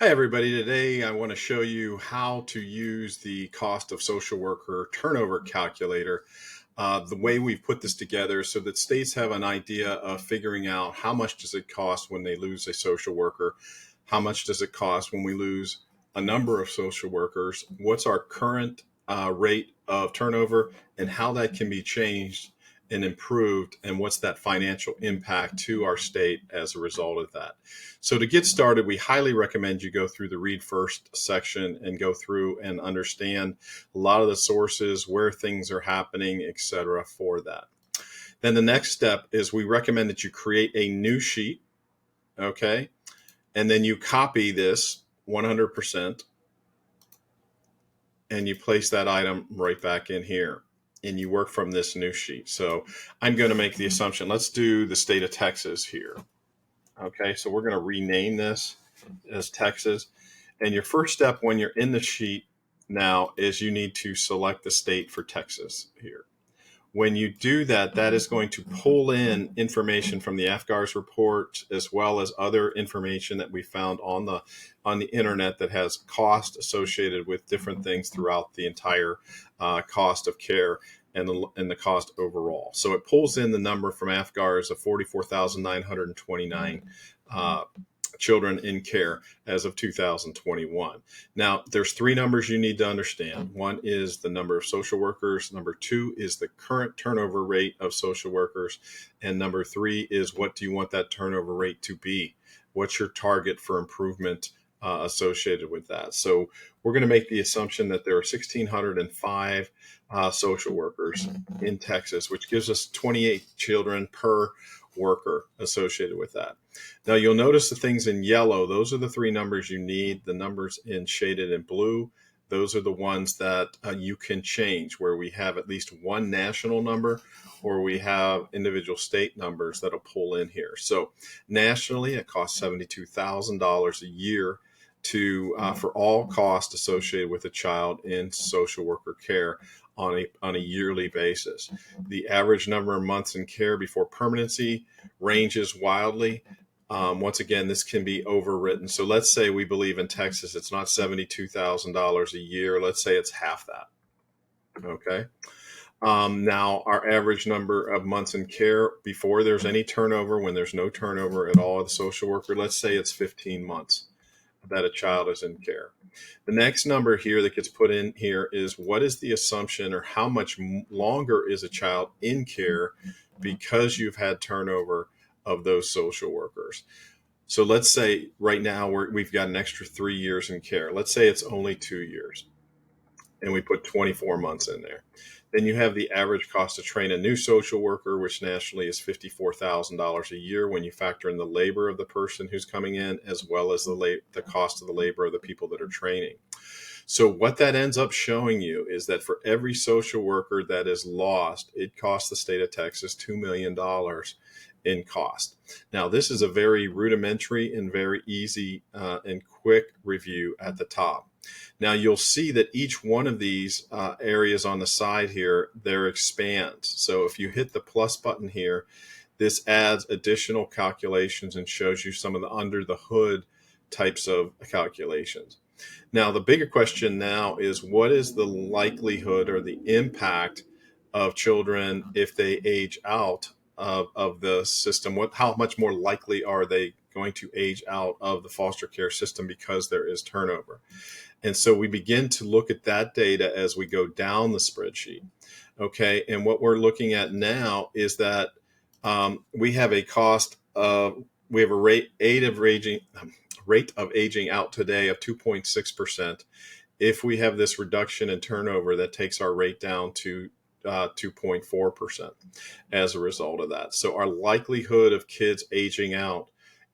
Hi, everybody. Today, I want to show you how to use the cost of social worker turnover calculator. The way we've put this together so that states have an idea of figuring out how much does it cost when they lose a social worker, how much does it cost when we lose a number of social workers, what's our current rate of turnover, and how that can be changed and improved, and what's that financial impact to our state as a result of that. So to get started, we highly recommend you go through the read first section and go through and understand a lot of the sources, where things are happening, etc. for that. Then the next step is we recommend that you create a new sheet, okay? And then you copy this 100% and you place that item right back in here and you work from this new sheet. So I'm going to make the assumption, let's do the state of Texas here. Okay, so we're going to rename this as Texas. And your first step when you're in the sheet now is you need to select the state for Texas here. When you do that, that is going to pull in information from the AFGARS report, as well as other information that we found on the internet that has cost associated with different things throughout the entire cost of care and the cost overall. So it pulls in the number from AFGARS of 44,929 children in care as of 2021. Now, there's three numbers you need to understand. One is the number of social workers. Number two is the current turnover rate of social workers. And number three is, what do you want that turnover rate to be? What's your target for improvement associated with that? So we're going to make the assumption that there are 1,605 social workers in Texas, which gives us 28 children per worker associated with that. Now you'll notice the things in yellow, those are the three numbers you need. The numbers in shaded in blue, those are the ones that you can change, where we have at least one national number or we have individual state numbers that'll pull in here. So nationally, it costs $72,000 a year to for all costs associated with a child in social worker care on a yearly basis. The average number of months in care before permanency ranges wildly. Once again, this can be overwritten. So let's say we believe in Texas, it's not $72,000 a year. Let's say it's half that. Okay. Now, our average number of months in care before there's any turnover, when there's no turnover at all, the social worker, let's say it's 15 months that a child is in care. The next number here that gets put in here is, what is the assumption, or how much longer is a child in care because you've had turnover of those social workers. So let's say right now we've got an extra 3 years in care. Let's say it's only 2 years and we put 24 months in there. Then you have the average cost to train a new social worker, which nationally is $54,000 a year when you factor in the labor of the person who's coming in, as well as the cost of the labor of the people that are training. So what that ends up showing you is that for every social worker that is lost, it costs the state of Texas $2 million in cost. Now, this is a very rudimentary and very easy and quick review at the top. Now, you'll see that each one of these areas on the side here, there expands. So if you hit the plus button here, this adds additional calculations and shows you some of the under the hood types of calculations. Now, the bigger question now is, what is the likelihood or the impact of children if they age out of the system? How much more likely are they going to age out of the foster care system because there is turnover? And so we begin to look at that data as we go down the spreadsheet. Okay, and what we're looking at now is that we have a rate of aging out today of 2.6%. If we have this reduction in turnover, that takes our rate down to 2.4% as a result of that. So our likelihood of kids aging out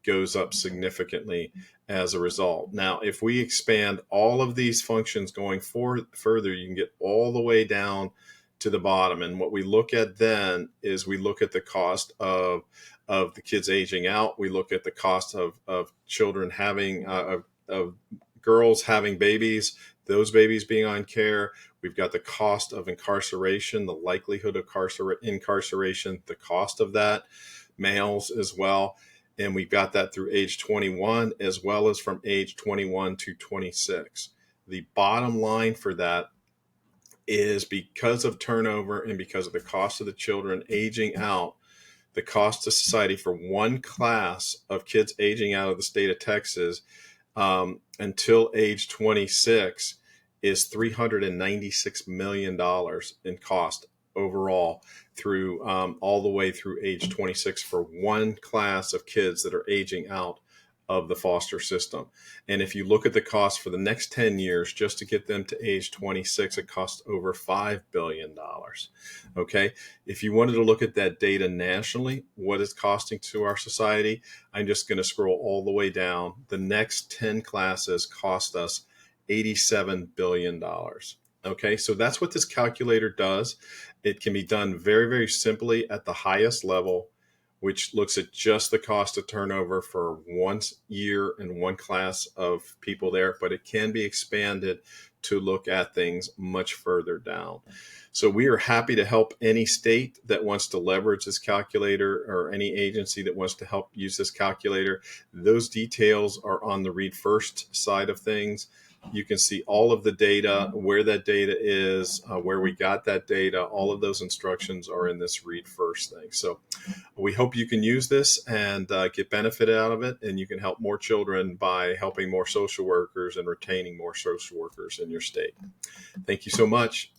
goes up significantly as a result. Now, if we expand all of these functions going further, you can get all the way down to the bottom. And what we look at then is we look at the cost of the kids aging out. We look at the cost of children having, of girls having babies, those babies being on care. We've got the cost of incarceration, the likelihood of incarceration, the cost of that, males as well. And we've got that through age 21 as well as from age 21 to 26. The bottom line for that is because of turnover and because of the cost of the children aging out, the cost to society for one class of kids aging out of the state of Texas until age 26 is $396 million in cost overall through all the way through age 26 for one class of kids that are aging out of the foster system. And if you look at the cost for the next 10 years, just to get them to age 26, it costs over $5 billion. Okay. If you wanted to look at that data nationally, what it's costing to our society, I'm just going to scroll all the way down. The next 10 classes cost us $87 billion. Okay. So that's what this calculator does. It can be done very, very simply at the highest level, which looks at just the cost of turnover for 1 year and one class of people there, but it can be expanded to look at things much further down. So we are happy to help any state that wants to leverage this calculator or any agency that wants to help use this calculator. Those details are on the Read First side of things. You can see all of the data, where that data is, where we got that data. All of those instructions are in this Read First thing. So we hope you can use this and get benefit out of it, and you can help more children by helping more social workers and retaining more social workers in your state. Thank you so much.